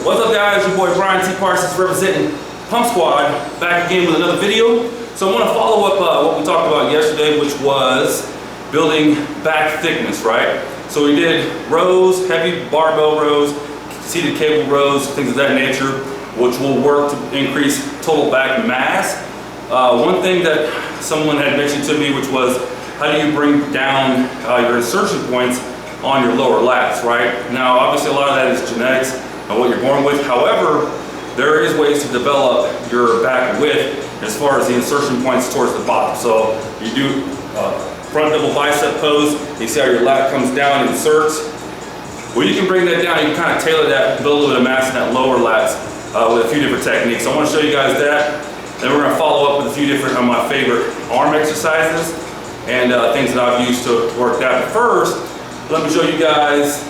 What's up guys, your boy Brian T. Parsons representing Pump Squad, back again with another video. So I want to follow up what we talked about yesterday, which was building back thickness, right? So we did rows, heavy barbell rows, seated cable rows, things of that nature, which will work to increase total back mass. One thing that someone had mentioned to me, which was how do you bring down your insertion points on your lower lats, right? Now, obviously a lot of that is genetics and what you're born with. However, there is ways to develop your back width as far as the insertion points towards the bottom. So you do front double bicep pose, you see how your lat comes down and inserts. Well, you can bring that down, you can kind of tailor that, build a little bit of mass in that lower lats with a few different techniques. So I want to show you guys that. Then we're going to follow up with a few different of my favorite arm exercises and things that I've used to work that. But first, let me show you guys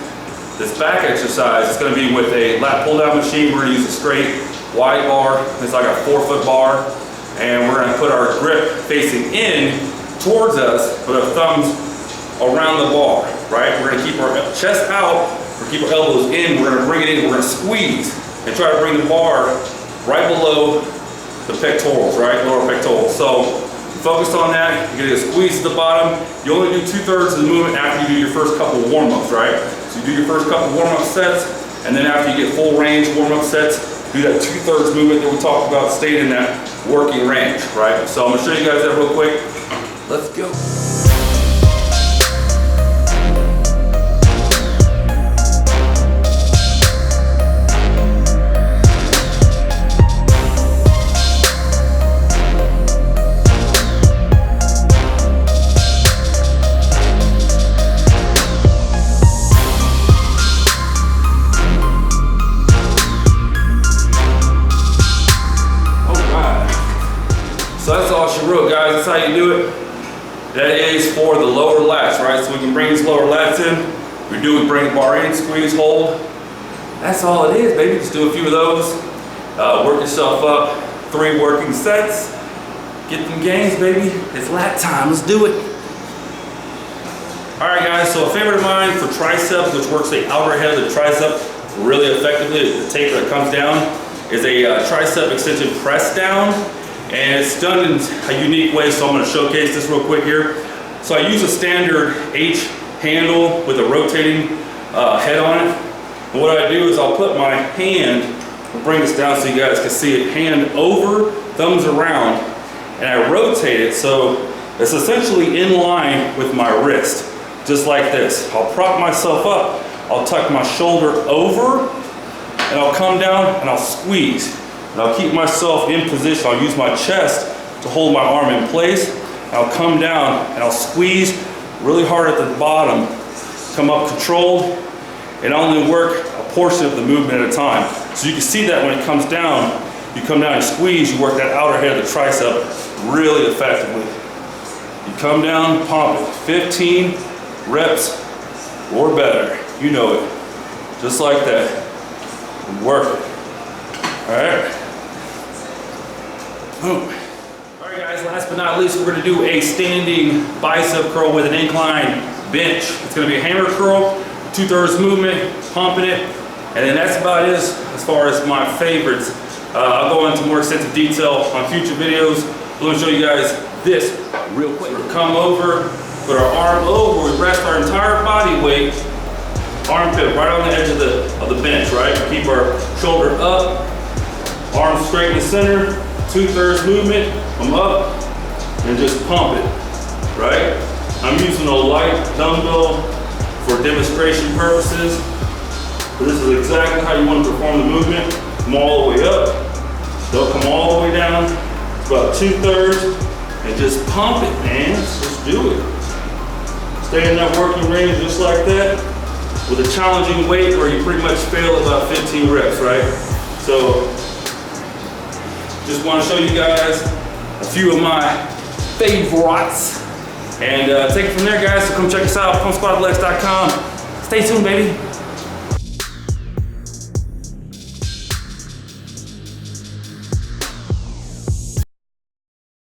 this back exercise. It's going to be with a lat pull-down machine. We're going to use a straight wide bar. It's like a 4-foot bar. And we're going to put our grip facing in towards us, put our thumbs around the bar, right? We're going to keep our chest out, we're going to keep our elbows in, we're going to bring it in, we're going to squeeze and try to bring the bar right below the pectorals, right? Lower pectorals. So focused on that, you're gonna squeeze to the bottom. You only do 2/3 of the movement after you do your first couple of warm-ups, right? So you do your first couple of warm-up sets, and then after you get full range warm-up sets, do that 2/3 movement that we talked about, staying in that working range, right? So I'm gonna show you guys that real quick. Let's go. So that's all she wrote, guys. That's how you do it. That is for the lower lats, right? So we can bring these lower lats in. We bring the bar in, squeeze, hold. That's all it is, baby. Just do a few of those. Work yourself up. 3 working sets. Get them gains, baby. It's lat time. Let's do it. All right, guys. So a favorite of mine for tricep, which works the outer head of the tricep really effectively, the taper that comes down, is a tricep extension press down. And it's done in a unique way, so I'm going to showcase this real quick here. So I use a standard H handle with a rotating head on it. And what I do is I'll put my hand, I'll bring this down so you guys can see it, hand over, thumbs around, and I rotate it so it's essentially in line with my wrist, just like this. I'll prop myself up, I'll tuck my shoulder over, and I'll come down and I'll squeeze. And I'll keep myself in position. I'll use my chest to hold my arm in place. I'll come down and I'll squeeze really hard at the bottom, come up controlled, and only work a portion of the movement at a time. So you can see that when it comes down, you come down and squeeze, you work that outer head of the tricep really effectively. You come down, pump it. 15 reps or better. You know it. Just like that. Work it. All right. Boom. All right, guys, last but not least, we're going to do a standing bicep curl with an incline bench. It's going to be a hammer curl, 2/3 movement, pumping it, and then that's about it as far as my favorites. I'll go into more extensive detail on future videos. I'm going to show you guys this real quick. We'll come over, put our arm over, we rest our entire body weight, armpit right on the edge of the bench, right? Keep our shoulder up, arms straight in the center, 2/3 movement, come up, and just pump it, right? I'm using a light dumbbell for demonstration purposes, but this is exactly how you want to perform the movement. Come all the way up, don't come all the way down. It's about 2/3, and just pump it, man. Just do it. Stay in that working range just like that, with a challenging weight where you pretty much fail about 15 reps, right? So, just want to show you guys a few of my favorites, and take it from there, guys. So come check us out, pumpsquadlex.com. Stay tuned, baby.